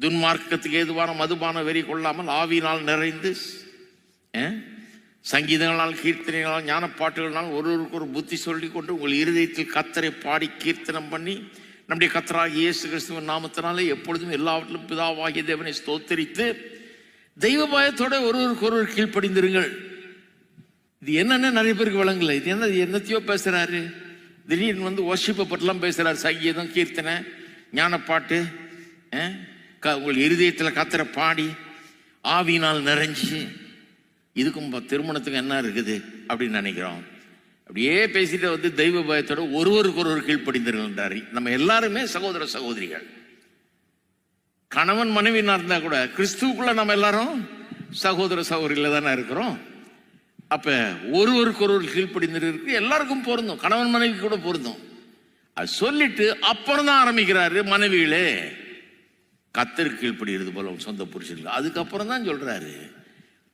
துன்மார்க்கத்துக்கு ஏதுவான மதுபான வெறி கொள்ளாமல் ஆவியினால் நிறைந்து சங்கீதங்களால் கீர்த்தனைகளால் ஞானப்பாட்டுகளால் ஒருவருக்கு ஒரு புத்தி சொல்லி கொண்டு உங்கள் இருதயத்தில் கர்த்தரை பாடி கீர்த்தனம் பண்ணி நம்முடைய கர்த்தராகிய இயேசு கிறிஸ்துவின் நாமத்தினாலே எப்பொழுதும் எல்லாவற்றிலும் பிதாவாகிய தேவனை ஸ்தோத்தரித்து தெய்வ பயத்தோட ஒருவருக்கு ஒருவர் கீழ்ப்படிந்திருங்கள். இது என்னன்னு நிறைய பேருக்கு விளங்கல. இது என்னத்தையோ பேசுறாரு. திடீர்னு வர்ஷிப்பை பற்றிலாம் பேசுறாரு. சங்கீதம், கீர்த்தனை, ஞானப்பாட்டு, உங்கள் இருதயத்தில் கர்த்தரை பாடி ஆவியினால் நிறைஞ்சி. இதுக்கும் திருமணத்துக்கு என்ன இருக்குது அப்படின்னு நினைக்கிறோம். அப்படியே பேசிட்டு தெய்வ பயத்தோட ஒருவருக்கு ஒருவர் கீழ்ப்படிந்திருக்கின்றார். நம்ம எல்லாருமே சகோதர சகோதரிகள். கணவன் மனைவினா இருந்தா கூட கிறிஸ்துவுக்குள்ள நம்ம எல்லாரும் சகோதர சகோதரிகள தானே இருக்கிறோம். அப்ப ஒருவருக்கு ஒருவர் கீழ்ப்படிந்திருக்கு எல்லாருக்கும் பொருந்தும், கணவன் மனைவி கூட பொருந்தும். அது சொல்லிட்டு அப்புறம் தான் ஆரம்பிக்கிறாரு, மனைவிகளே கர்த்தருக்கு கீழ்ப்படிகிறது போல சொந்த புருஷர்கள். அதுக்கப்புறம் தான் சொல்றாரு,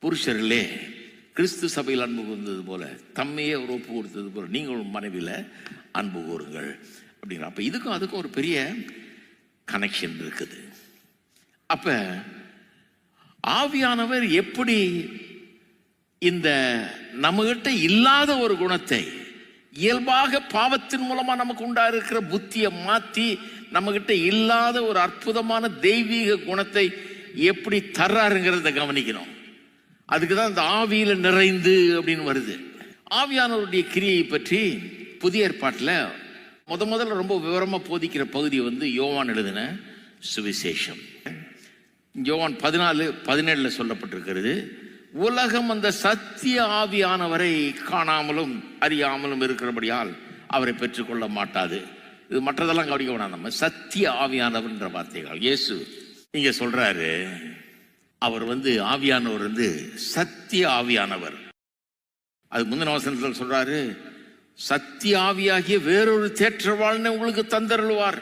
புருஷர்களே கிறிஸ்து சபையில் அன்பு கூர்ந்தது போல தம்மையே ஒரு ஒப்பு கொடுத்தது போல நீங்கள் மனைவியில அன்பு கூறுங்கள் அப்படிங்கிற. அப்ப இதுக்கும் அதுக்கும் ஒரு பெரிய கனெக்ஷன் இருக்குது. அப்ப ஆவியானவர் எப்படி இந்த நம்மகிட்ட இல்லாத ஒரு குணத்தை இயல்பாக பாவத்தின் மூலமா நமக்கு உண்டா இருக்கிற புத்தியை மாத்தி நம்மகிட்ட இல்லாத ஒரு அற்புதமான தெய்வீக குணத்தை எப்படி தர்றாருங்கிறத கவனிக்கணும். அதுக்குதான் இந்த ஆவியில நிறைந்து அப்படின்னு வருது. ஆவியானவருடைய கிரியை பற்றி புதிய ஏற்பாட்டில் முதல்ல ரொம்ப விவரமா போதிக்கிற பகுதி யோவான் எழுதின சுவிசேஷம். யோவான் 14:17 சொல்லப்பட்டிருக்கிறது, உலகம் அந்த சத்திய ஆவியானவரை காணாமலும் அறியாமலும் இருக்கிறபடியால் அவரை பெற்றுக்கொள்ள மாட்டாது. இது மற்றதெல்லாம் கவனிக்க வேணாம். நம்ம சத்திய ஆவியானவர்ன்ற வார்த்தைகள் இயேசு இங்க சொல்றாரு. அவர் ஆவியானவர் சத்திய ஆவியானவர். அது முந்தின வசனத்தில் சொல்றாரு, சத்திய ஆவியாகிய வேறொரு தேற்றவாளனை உங்களுக்கு தந்தருள்வார்.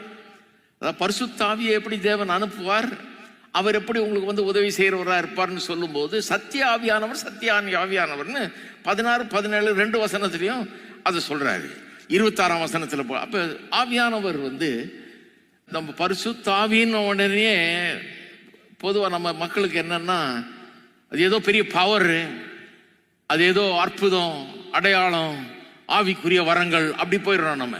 அதாவது பரிசுத்த ஆவியை எப்படி தேவன் அனுப்புவார், அவர் எப்படி உங்களுக்கு உதவி செய்கிறவரா இருப்பார்னு சொல்லும் போது சத்திய ஆவியானவர் சத்திய ஆவியானவர்னு 16, 17 2 வசனத்திலையும் அதை சொல்றாரு. 26ஆம் வசனத்தில் அப்ப ஆவியானவர் நம்ம பரிசுத்த ஆவின்னு உடனே பொதுவாக நம்ம மக்களுக்கு என்னன்னா அது ஏதோ பெரிய பவர், அது ஏதோ அற்புதம், அடையாளம், ஆவிக்குரிய வரங்கள் அப்படி போயிடுறோம் நம்ம.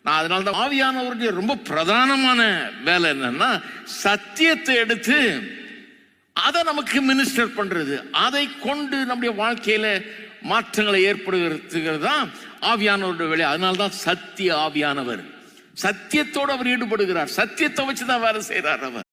நான் அதனால தான் ஆவியானவருடைய ரொம்ப பிரதானமான வேலை என்னன்னா சத்தியத்தை எடுத்து அதை நமக்கு மினிஸ்டர் பண்றது, அதை கொண்டு நம்முடைய வாழ்க்கையில மாற்றங்களை ஏற்படுத்துகிறது தான் ஆவியானவருடைய வேலை. அதனால்தான் சத்திய ஆவியானவர். சத்தியத்தோடு அவர் ஈடுபடுகிறார். சத்தியத்தை வச்சுதான் வேலை செய்யறார் அவர்.